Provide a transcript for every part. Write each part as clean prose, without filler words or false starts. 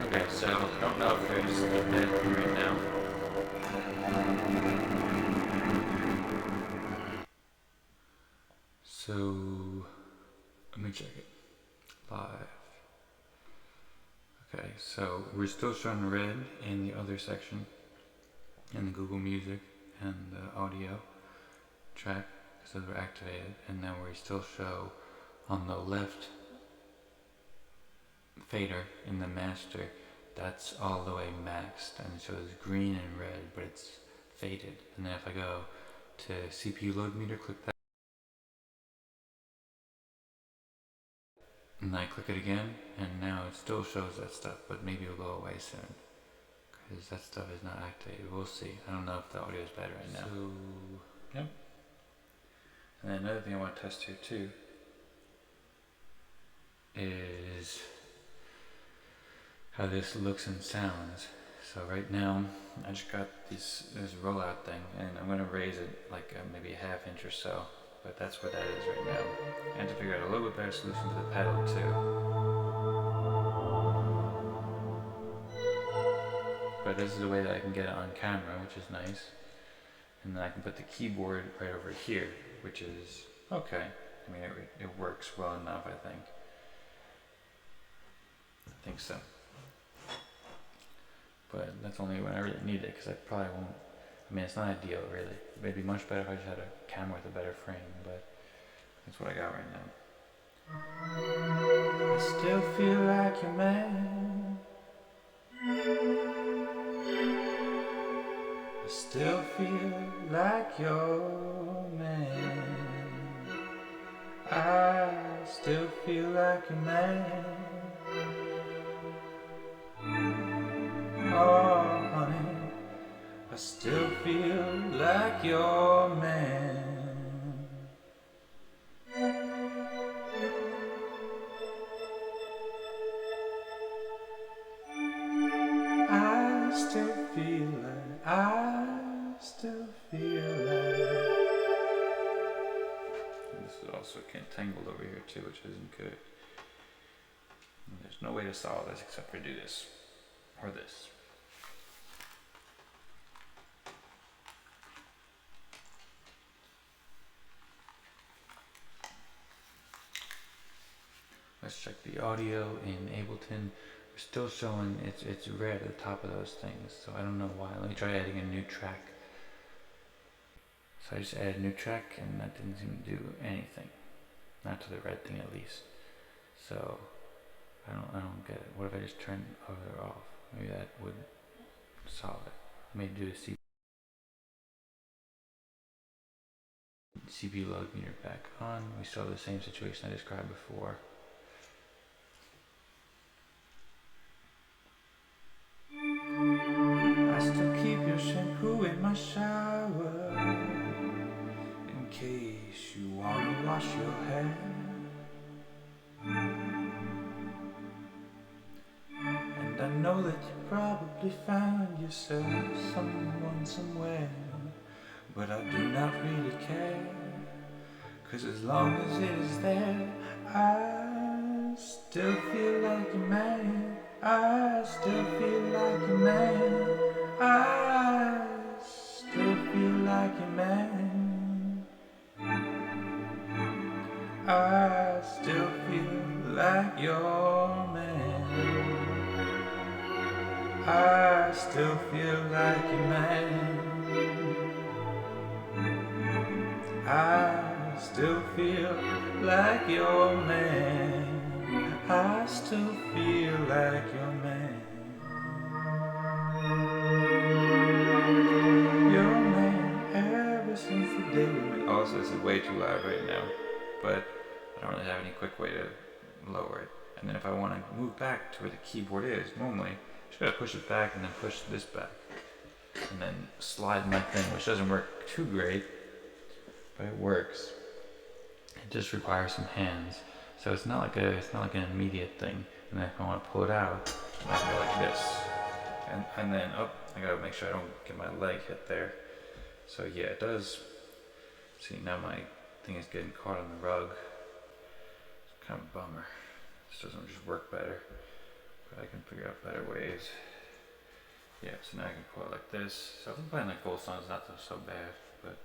Okay, so I don't know if there's a bed right now. So let me check it live. Okay, so we're still showing red in the other section, in the Google Music and the audio track, because those were activated, and then we still show on the left fader in the master, that's all the way maxed, and it shows green and red, but it's faded. And then if I go to CPU load meter, click that, and I click it again, and now it still shows that stuff, but maybe it'll go away soon, because that stuff is not activated. We'll see. I don't know if the audio is bad right now. So, yep. And then another thing I want to test here too is how this looks and sounds. So right now, I just got this rollout thing, and I'm going to raise it like maybe a ½ inch or so, but that's what that is right now. I had to figure out a little bit better solution for the pedal too. But this is the way that I can get it on camera, which is nice. And then I can put the keyboard right over here, which is okay. I mean, it works well enough, I think. I think so. But that's only when I really need it, because I probably won't. I mean, it's not ideal, really. It'd be much better if I just had a camera with a better frame, but that's what I got right now. I still feel like your man. I still feel like your man. I still feel like your man. Oh, honey, I still feel like your man. I still feel like. And this is also tangled over here too, which isn't good. And there's no way to solve this except for do this. Or this. Let's check the audio in Ableton. We're still showing it's red at the top of those things, so I don't know why. Let me try adding a new track. So I just added a new track, and that didn't seem to do anything. Not to the red thing at least. So I don't get it. What if I just turn other off? Maybe that would solve it. Maybe do a CPU load meter back on. We still have the same situation I described before. I still keep your shampoo in my shower in case you want to wash your hair. And I know that you probably found yourself someone somewhere, but I do not really care, 'cause as long as it is there, I still feel like a man. I still feel like a man. I still feel like a man. I still feel like your man. I still feel like a man. I still feel like your man. I still feel like your man. Your man ever since the day we met. Also, this is way too loud right now, but I don't really have any quick way to lower it. And then if I want to move back to where the keyboard is, normally I just gotta push it back and then push this back. And then slide my thing, which doesn't work too great, but it works. It just requires some hands. So it's not like an immediate thing. And then if I want to pull it out, I can go like this. And then I gotta make sure I don't get my leg hit there. So yeah, it does. See, now my thing is getting caught on the rug. Kind of a bummer. This doesn't just work better, but I can figure out better ways. Yeah, so now I can pull it like this. So if I'm playing like gold song, it's not so bad, but.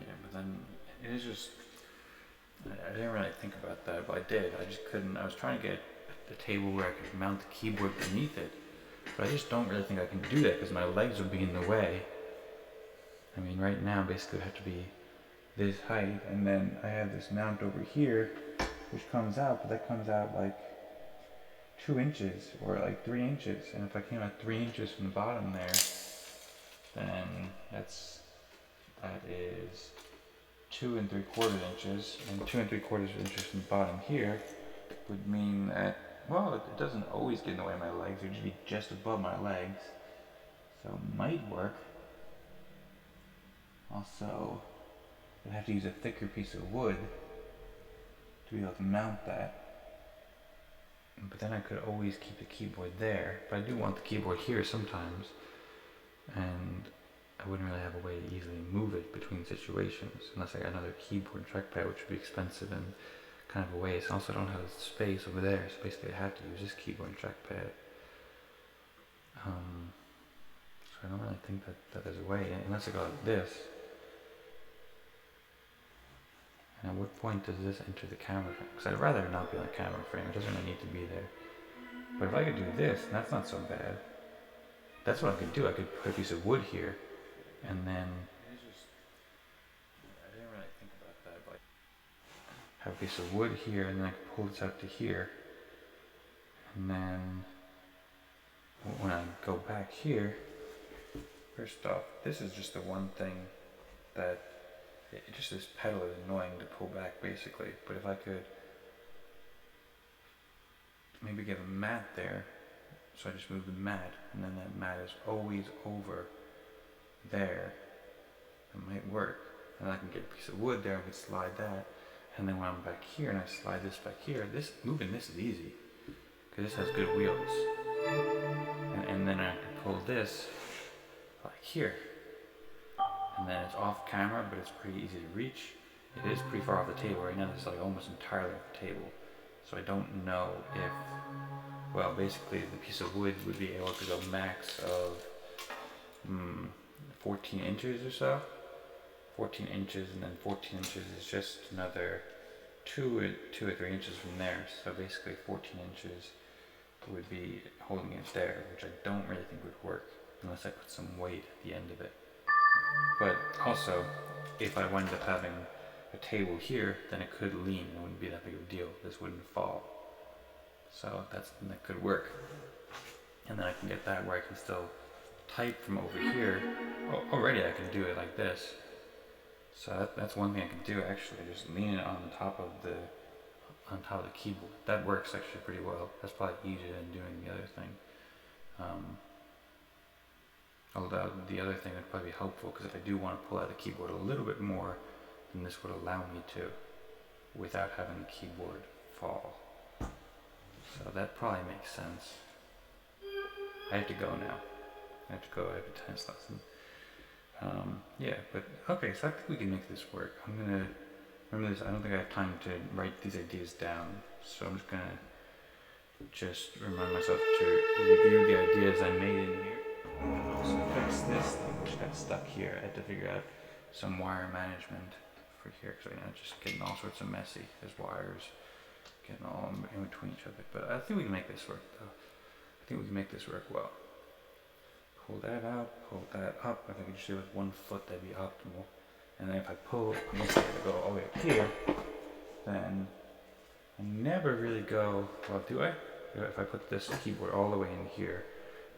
Yeah, but then it is just, I didn't really think about that, but I did. I just couldn't, I was trying to get a table where I could mount the keyboard beneath it, but I just don't really think I can do that because my legs would be in the way. I mean, right now, basically, it would have to be this height, and then I have this mount over here, which comes out, but that comes out like 2 inches or like 3 inches, and if I came out 3 inches from the bottom there, then that is 2 3/4 inches, and 2 3/4 inches from the bottom here would mean that, well, it doesn't always get in the way of my legs, it would just be just above my legs, so it might work. Also, I'd have to use a thicker piece of wood to be able to mount that. But then I could always keep the keyboard there. But I do want the keyboard here sometimes, and I wouldn't really have a way to easily move it between situations unless I got another keyboard and trackpad, which would be expensive and kind of a waste. Also, I don't have space over there, so basically I have to use this keyboard and trackpad. So I don't really think that there's a way, unless I go like this. And at what point does this enter the camera frame? Because I'd rather not be on the camera frame, it doesn't really need to be there. But if I could do this, that's not so bad. That's what I could do. I could put a piece of wood here, and then I didn't really think about that, but have a piece of wood here, and then I could pull this out to here, and then when I go back here, first off, this is just the one thing that just this pedal is annoying to pull back basically. But if I could maybe get a mat there, so I just move the mat, and then that mat is always over there, it might work. And I can get a piece of wood there, I can slide that, and then when I'm back here and I slide this back here, moving this is easy, because this has good wheels. And then I can pull this like here, and then it's off camera, but it's pretty easy to reach. It is pretty far off the table right now. This is like almost entirely off the table, so I don't know if, well, basically the piece of wood would be able to go max of 14 inches or so. 14 inches, and then 14 inches is just another 2 or 3 inches from there. So basically 14 inches would be holding it there, which I don't really think would work unless I put some weight at the end of it. But also, if I wind up having a table here, then it could lean. It wouldn't be that big of a deal. This wouldn't fall. So that could work. And then I can get that where I can still type from over here. Already I can do it like this. So that's one thing I can do actually, just lean it on top of the keyboard. That works actually pretty well. That's probably easier than doing the other thing. Although the other thing would probably be helpful, because if I do want to pull out the keyboard a little bit more, then this would allow me to, without having the keyboard fall. So that probably makes sense. I have to go now. I have to go. I have a tennis lesson. Yeah, but okay, so I think we can make this work. I'm gonna remember this. I don't think I have time to write these ideas down, so I'm just gonna remind myself to review the ideas I made in here. Also fix this thing which got stuck here. I had to figure out some wire management for here, because right now it's just getting all sorts of messy. There's wires getting all in between each other. But I think we can make this work though. I think we can make this work well. Pull that out, pull that up. If I could just do it with one foot, that'd be optimal. And then if I pull this to go all the way up here, then I never really go, well, do I? If I put this keyboard all the way in here,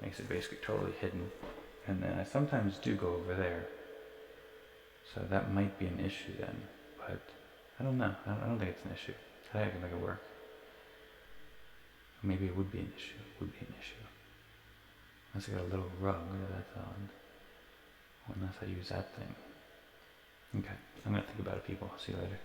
makes it basically totally hidden. And then I sometimes do go over there. So that might be an issue then. But I don't know. I don't think it's an issue. I think I can make it work. Maybe it would be an issue. Unless I got a little rug, that's odd. Unless I use that thing. Okay, I'm gonna think about it, people. See you later.